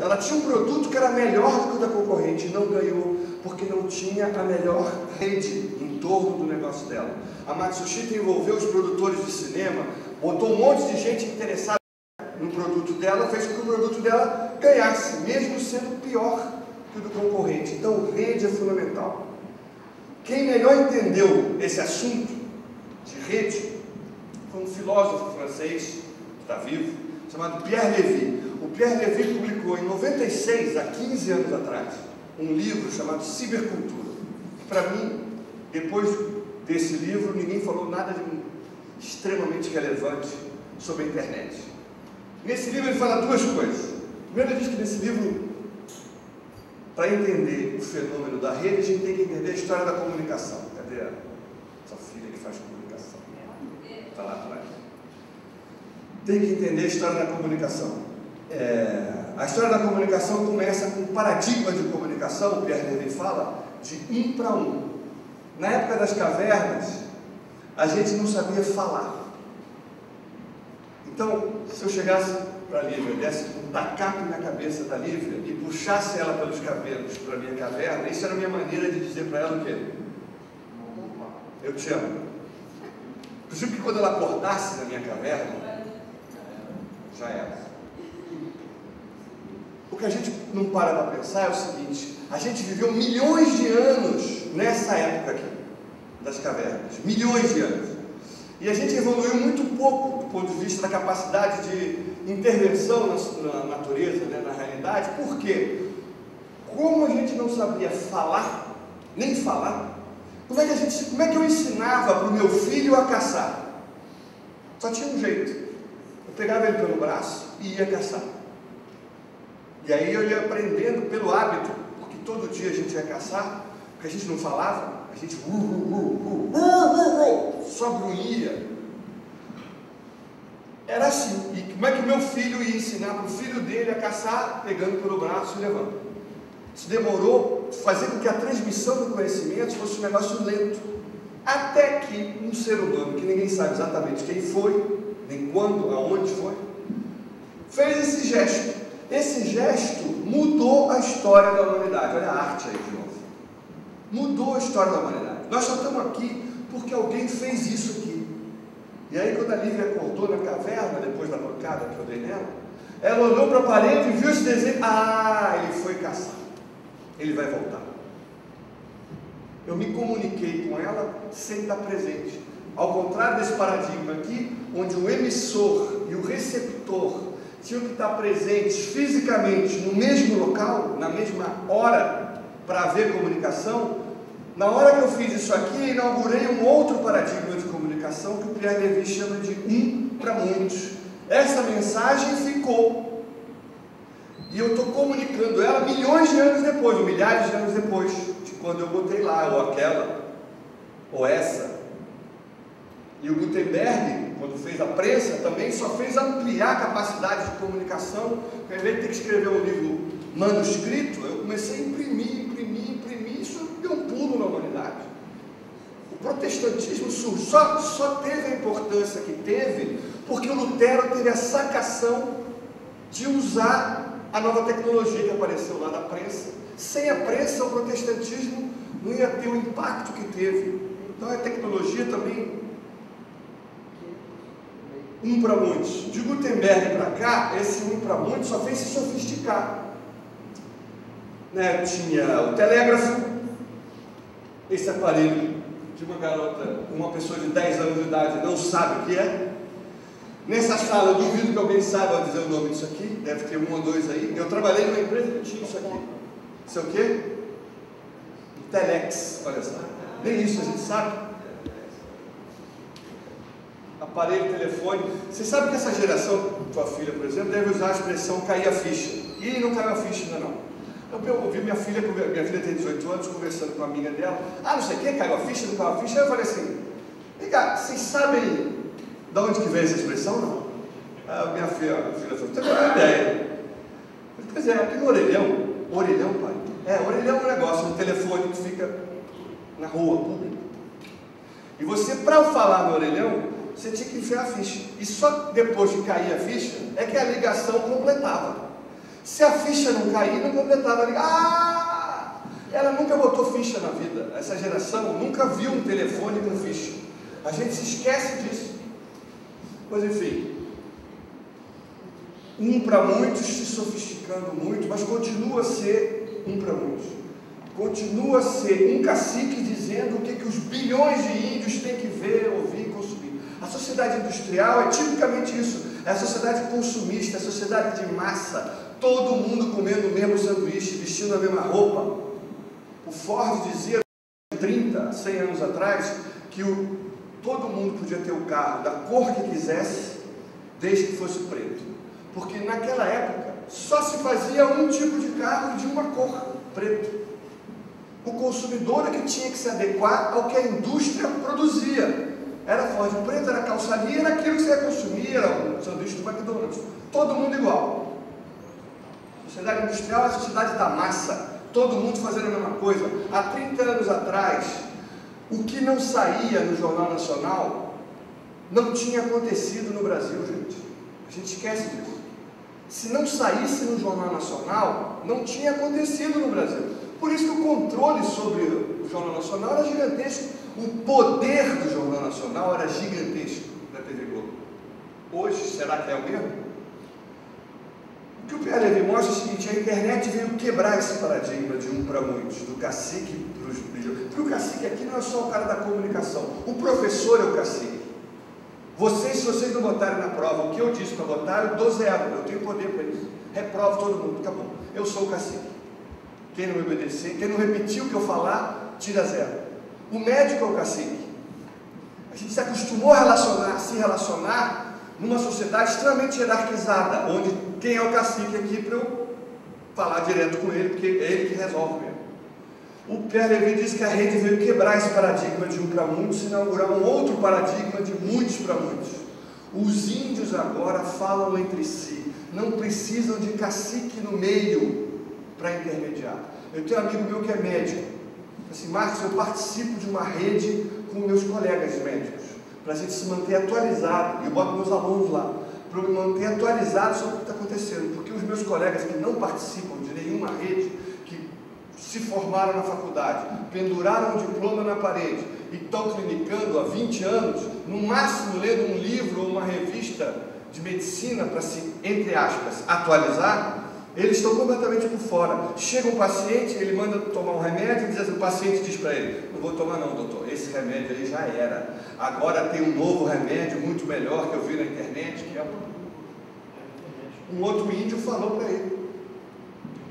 Ela tinha um produto que era melhor do que o da concorrente e não ganhou, porque não tinha a melhor rede em torno do negócio dela. A Matsushita envolveu os produtores de cinema, botou um monte de gente interessada no produto dela, fez com que o produto dela ganhasse, mesmo sendo pior que o do concorrente. Então, rede é fundamental. Quem melhor entendeu esse assunto de rede foi um filósofo francês, que está vivo, chamado Pierre Levy. O Pierre Levy publicou em 96, há 15 anos atrás, um livro chamado Cibercultura. Para mim, depois desse livro, ninguém falou nada de extremamente relevante sobre a internet. Nesse livro ele fala duas coisas. Primeiro, ele diz que nesse livro, para entender o fenômeno da rede, a gente tem que entender a história da comunicação. Cadê essa filha que faz comunicação? Está lá atrás. Tem que entender a história da comunicação. A história da comunicação começa com um paradigma de comunicação, o Pierre Levy fala, de 1 para 1. Na época das cavernas, a gente não sabia falar. Então, se eu chegasse para a Lívia, desse um tacape na cabeça da Lívia e puxasse ela pelos cabelos para a minha caverna, isso era a minha maneira de dizer para ela o quê? Eu te amo. Inclusive que quando ela acordasse na minha caverna, já era. O que a gente não para pensar é o seguinte: a gente viveu milhões de anos nessa época aqui, das cavernas, milhões de anos. E a gente evoluiu muito pouco do ponto de vista da capacidade de intervenção na natureza, né, na realidade. Por quê? Como a gente não sabia falar, nem falar, como é que eu ensinava para o meu filho a caçar? Só tinha um jeito. Eu pegava ele pelo braço e ia caçar. E aí eu ia aprendendo pelo hábito, porque todo dia a gente ia caçar, porque a gente não falava, a gente só grunhia. Era assim. E como é que o meu filho ia ensinar para o filho dele a caçar, pegando pelo braço e levando? Isso demorou, fazer com que a transmissão do conhecimento fosse um negócio lento. Até que um ser humano, que ninguém sabe exatamente quem foi, nem quando, aonde foi, fez esse gesto. Esse gesto mudou a história da humanidade. Olha a arte aí de novo. Mudou a história da humanidade. Nós só estamos aqui porque alguém fez isso aqui. E aí, quando a Lívia acordou na caverna, depois da pancada que eu dei nela, ela olhou para a parede e viu esse desenho. Ah, ele foi caçar. Ele vai voltar. Eu me comuniquei com ela sem estar presente. Ao contrário desse paradigma aqui, onde o emissor e o receptor tinham que estar presentes fisicamente no mesmo local, na mesma hora, para haver comunicação. Na hora que eu fiz isso aqui, inaugurei um outro paradigma de comunicação que o Pierre Levy chama de 1 para muitos. Essa mensagem ficou. E eu estou comunicando ela milhões de anos depois, ou milhares de anos depois, de quando eu botei lá, ou aquela, ou essa. E o Gutenberg, quando fez a prensa, também só fez ampliar a capacidade de comunicação. Ao invés de ter que escrever um livro manuscrito, eu comecei a imprimir, isso deu um pulo na humanidade. O protestantismo só teve a importância que teve, porque o Lutero teve a sacação de usar a nova tecnologia que apareceu lá da prensa. Sem a prensa, o protestantismo não ia ter o impacto que teve. Então a tecnologia também... 1 para muitos. De Gutenberg para cá, esse 1 para muitos só fez se sofisticar. Né? Tinha o telégrafo, esse aparelho de uma garota, uma pessoa de 10 anos de idade não sabe o que é. Nessa sala, eu duvido que alguém saiba dizer o nome disso aqui, deve ter 1 ou 2 aí. Eu trabalhei numa empresa que tinha isso aqui. Isso é o quê? O Telex, olha só. Nem isso a gente sabe. Aparelho, telefone. Você sabe que essa geração, tua filha, por exemplo, deve usar a expressão cair a ficha. E não caiu a ficha ainda não. Eu ouvi minha filha tem 18 anos, conversando com uma amiga dela. Ah, não sei o que, caiu a ficha, não caiu a ficha. Aí eu falei assim, vem cá, vocês sabem de onde que veio essa expressão, não? Ah, minha filha falou, você não tem ideia. Pois é, aqui no orelhão. Orelhão, pai? Orelhão é um negócio, um telefone que fica na rua, público. E você, para falar no orelhão, você tinha que enfiar a ficha. E só depois de cair a ficha é que a ligação completava. Se a ficha não cair, não completava. Ela nunca botou ficha na vida. Essa geração nunca viu um telefone com ficha. A gente se esquece disso. Mas enfim, um para muitos, se sofisticando muito, mas continua a ser um para muitos. Continua a ser um cacique dizendo o que os bilhões de índios têm que ver, ouvir e consumir. A sociedade industrial é tipicamente isso. É a sociedade consumista, é a sociedade de massa. Todo mundo comendo o mesmo sanduíche, vestindo a mesma roupa. O Ford dizia, 30, 100 anos atrás, que todo mundo podia ter o carro da cor que quisesse, desde que fosse preto. Porque naquela época, só se fazia um tipo de carro de uma cor, preto. O consumidor é que tinha que se adequar ao que a indústria produzia. Era Ford preto, era calça ali, era aquilo que você ia consumir, era o sanduíche do McDonald's. Todo mundo igual. A sociedade industrial é a sociedade da massa. Todo mundo fazendo a mesma coisa. Há 30 anos atrás, o que não saía no Jornal Nacional não tinha acontecido no Brasil, gente. A gente esquece disso. Se não saísse no Jornal Nacional, não tinha acontecido no Brasil. Por isso que o controle sobre o Jornal Nacional era gigantesco. O poder do Jornal Nacional era gigantesco da TV Globo. Hoje, será que é o mesmo? O que o Pierre Levy mostra é o seguinte: a internet veio quebrar esse paradigma de um para muitos, do cacique para os bilhões. Porque o cacique aqui não é só o cara da comunicação. O professor é o cacique. Se vocês não botarem na prova o que eu disse para botar, eu dou 0. Eu tenho poder para isso. Reprovo todo mundo. Acabou. Eu sou o cacique. Quem não me obedecer, quem não repetir o que eu falar, tira 0. O médico é o cacique. A gente se acostumou a se relacionar numa sociedade extremamente hierarquizada, onde quem é o cacique aqui para eu falar direto com ele, porque é ele que resolve mesmo. O Pierre Levy diz que a rede veio quebrar esse paradigma de um para muitos e inaugurar um outro paradigma de muitos para muitos. Os índios agora falam entre si, não precisam de cacique no meio para intermediar. Eu tenho um amigo meu que é médico. Assim, Marcos, eu participo de uma rede com meus colegas médicos, para a gente se manter atualizado. Eu boto meus alunos lá, para eu me manter atualizado sobre o que está acontecendo. Porque os meus colegas que não participam de nenhuma rede, que se formaram na faculdade, penduraram um diploma na parede e estão clinicando há 20 anos, no máximo lendo um livro ou uma revista de medicina para se, entre aspas, atualizar, eles estão completamente por fora. Chega um paciente, ele manda tomar um remédio e diz assim, o paciente diz para ele: não vou tomar não, doutor, esse remédio aí já era. Agora tem um novo remédio muito melhor que eu vi na internet, que é um outro índio falou para ele.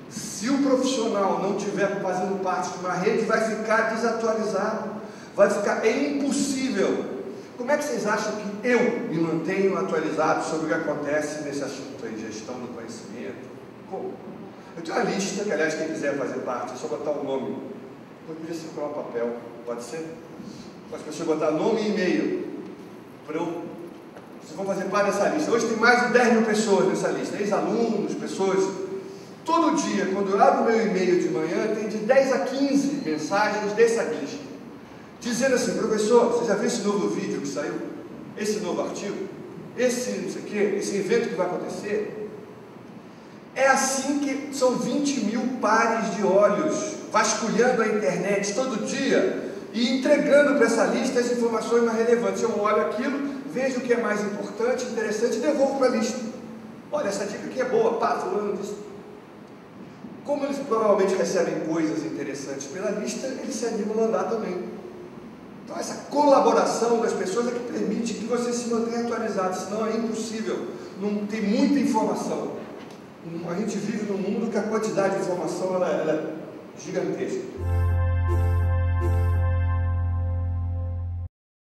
Se o profissional não estiver fazendo parte de uma rede, vai ficar desatualizado, é impossível. Como é que vocês acham que eu me mantenho atualizado sobre o que acontece nesse assunto aí, gestão do conhecimento? Como? Eu tenho uma lista, que aliás quem quiser fazer parte, é só botar o nome. Depois podia circular um papel, pode ser? As pessoas botar nome e e-mail. Vocês vão fazer parte dessa lista. Hoje tem mais de 10 mil pessoas nessa lista, ex-alunos, pessoas. Todo dia, quando eu abro meu e-mail de manhã, tem de 10 a 15 mensagens dessa lista, dizendo assim: professor, você já viu esse novo vídeo que saiu? Esse novo artigo? Esse não sei o quê? Esse evento que vai acontecer? É assim que são 20 mil pares de olhos vasculhando a internet todo dia e entregando para essa lista as informações mais relevantes. Eu olho aquilo, vejo o que é mais importante, interessante e devolvo para a lista. Olha, essa dica aqui é boa, pá, fulano disse. Como eles provavelmente recebem coisas interessantes pela lista, eles se animam a mandar também. Então essa colaboração das pessoas é que permite que você se mantenha atualizado, senão é impossível. Não tem muita informação. A gente vive num mundo que a quantidade de informação ela é gigantesca.